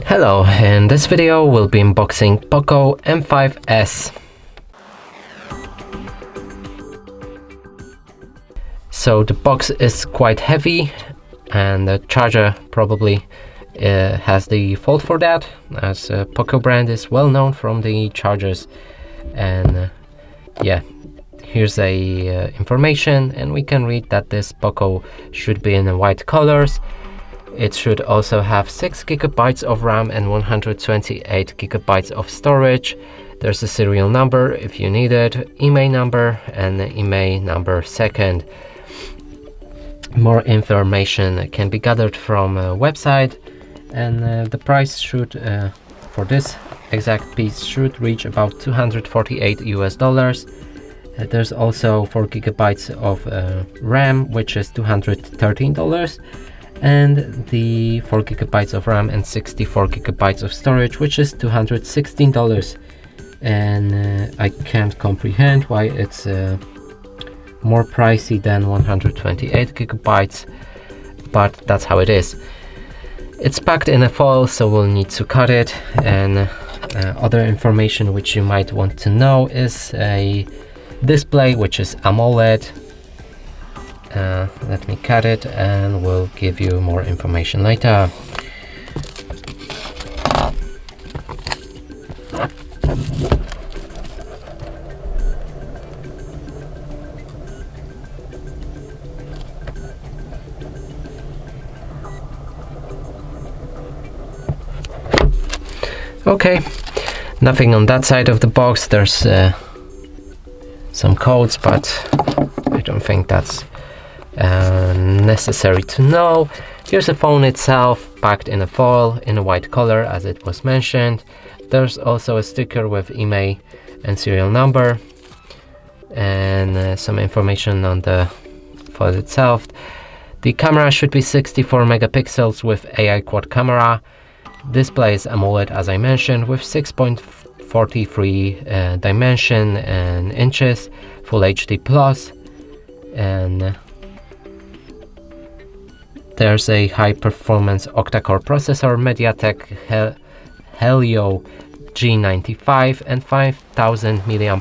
Hello, in this video we'll be unboxing POCO M5s. So the box is quite heavy and the charger probably has the fault for that, as POCO brand is well known from the chargers. And yeah, here's a information, and we can read that this POCO should be in white colors. It should also have 6 GB of RAM and 128 GB of storage. There's a serial number if you need it, email number, and the email number second. More information can be gathered from a website, and the price should for this exact piece should reach about $248 US. There's also 4 GB of RAM, which is $213, and the 4 GB of RAM and 64 GB of storage, which is $216. And I can't comprehend why it's more pricey than 128 GB, but that's how it is. It's packed in a foil, so we'll need to cut it. And other information which you might want to know is a display which is AMOLED. Let me cut it and we'll give you more information later. Okay, nothing on that side of the box. There's some codes, but I don't think that's necessary to know. Here's the phone itself, packed in a foil in a white color, as it was mentioned. There's also a sticker with email and serial number, and some information on the foil itself. The camera should be 64 megapixels with AI quad camera. Display is AMOLED, as I mentioned, with 6.43 dimension and inches, Full HD plus, and there's a high-performance octa-core processor, MediaTek Helio G95, and 5000 mAh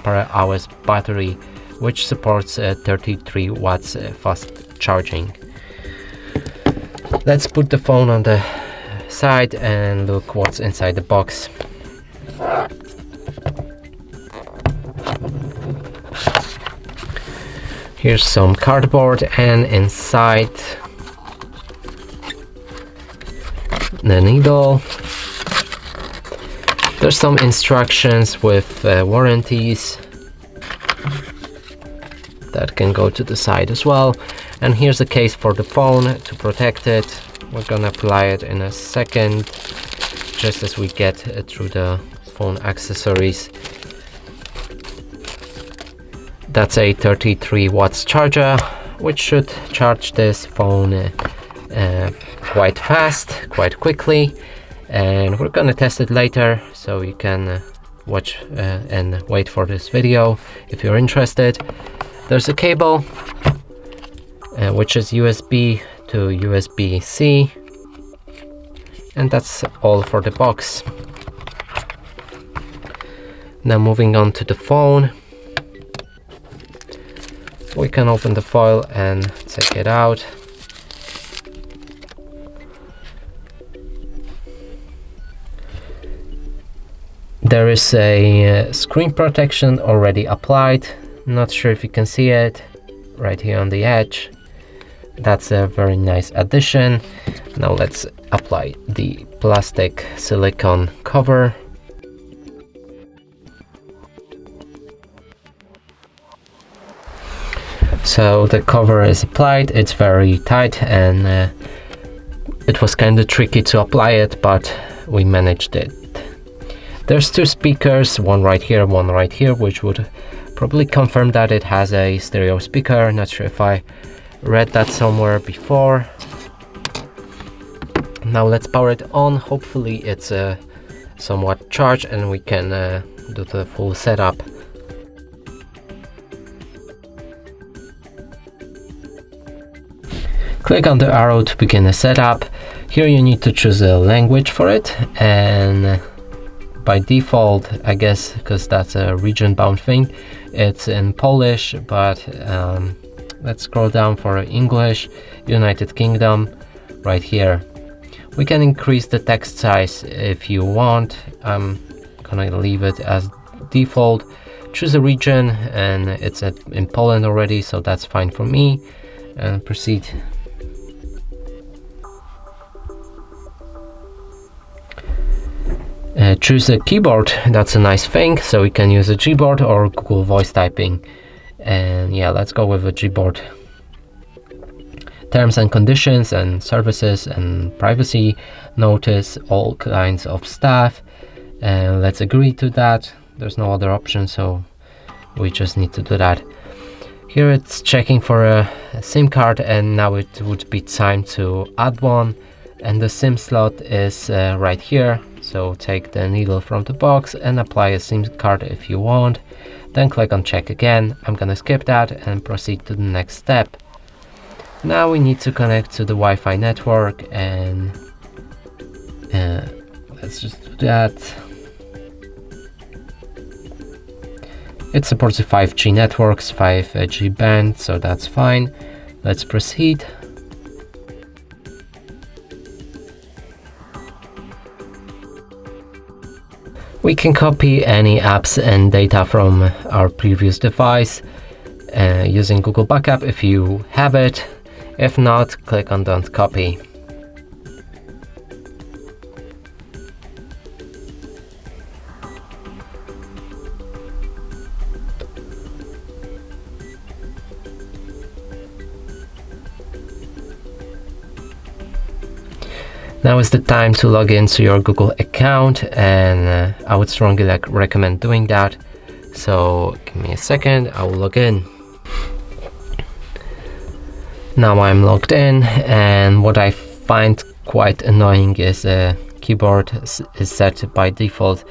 battery, which supports 33 watts fast charging. Let's put the phone on the side and look what's inside the box. Here's some cardboard, and inside the needle there's some instructions with warranties that can go to the side as well. And here's a case for the phone to protect it. We're gonna apply it in a second, just as we get through the phone accessories. That's a 33 watts charger, which should charge this phone quite fast, quite quickly, and we're gonna test it later, so you can watch and wait for this video if you're interested. There's a cable which is USB to USB-C, and that's all for the box. Now moving on to the phone, we can open the foil and take it out. There is a screen protection already applied. Not sure if you can see it right here on the edge. That's a very nice addition. Now let's apply the plastic silicone cover. So the cover is applied. It's very tight, and it was kind of tricky to apply it, but we managed it. There's 2 speakers, one right here, one right here, which would probably confirm that it has a stereo speaker. Not sure if I read that somewhere before. Now let's power it on. Hopefully it's somewhat charged and we can do the full setup. Click on the arrow to begin the setup. Here you need to choose a language for it, and by default, I guess, because that's a region-bound thing, it's in Polish, but let's scroll down for English, United Kingdom, right here. We can increase the text size if you want. I'm gonna leave it as default. Choose a region, and it's in Poland already, so that's fine for me, and proceed. Choose a keyboard. That's a nice thing, so we can use a Gboard or Google voice typing, and yeah, let's go with a Gboard. Terms and conditions and services and privacy notice, all kinds of stuff, and let's agree to that. There's no other option, so we just need to do that. Here it's checking for a SIM card, and now it would be time to add one, and the SIM slot is right here. So take the needle from the box and apply a SIM card if you want, then click on check again. I'm gonna skip that and proceed to the next step. Now we need to connect to the Wi-Fi network, and let's just do that. It supports the 5G networks, 5G band, so that's fine. Let's proceed. We can copy any apps and data from our previous device using Google Backup if you have it. If not, click on Don't Copy. Now is the time to log into your Google account, and I would strongly recommend doing that. So give me a second, I will log in. Now I'm logged in, and what I find quite annoying is a keyboard is set by default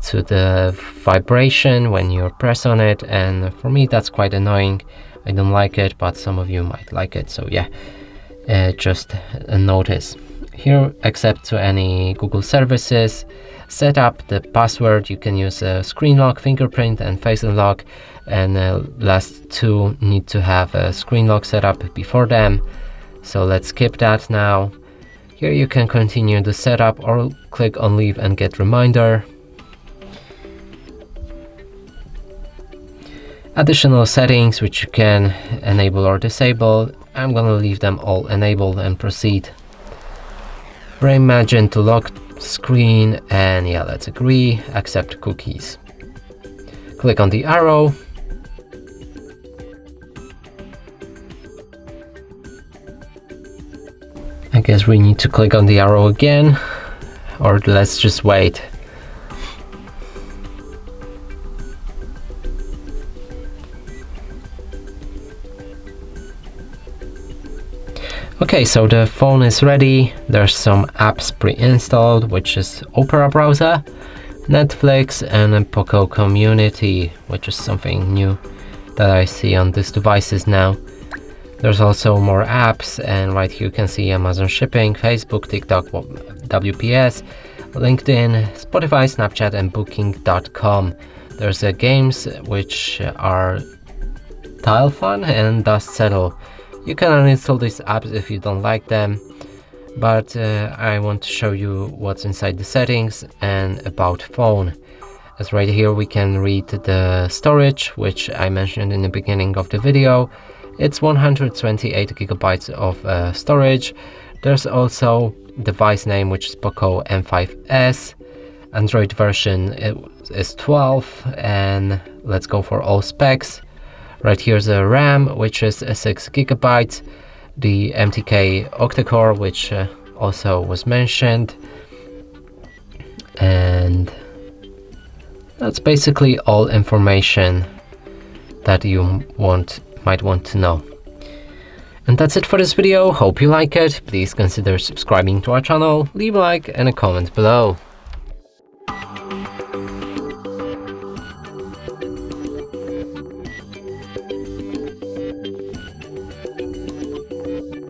to the vibration when you press on it, and for me that's quite annoying. I don't like it, but some of you might like it, so yeah, just a notice. Here, accept to any Google services, set up the password. You can use a screen lock, fingerprint, and face unlock, and last two need to have a screen lock set up before them, so let's skip that now. Here you can continue the setup or click on leave and get reminder. Additional settings which you can enable or disable. I'm gonna leave them all enabled and proceed. Reimagine to lock screen, and yeah, let's agree. Accept cookies. Click on the arrow. I guess we need to click on the arrow again, or let's just wait. Okay, so the phone is ready. There's some apps pre-installed, which is Opera browser, Netflix, and a POCO Community, which is something new that I see on these devices now. There's also more apps, and right here you can see Amazon Shipping, Facebook, TikTok, WPS, LinkedIn, Spotify, Snapchat, and Booking.com. There's games which are Tile Fun and Dust Settle. You can uninstall these apps if you don't like them, but I want to show you what's inside the settings and about phone. As right here we can read the storage, which I mentioned in the beginning of the video. It's 128 gigabytes of storage. There's also device name, which is POCO M5s. Android version is 12, and let's go for all specs. Right here's a RAM, which is 6 gigabytes, the MTK octa-core, which also was mentioned, and that's basically all information that you might want to know. And that's it for this video. Hope you like it. Please consider subscribing to our channel, leave a like and a comment below.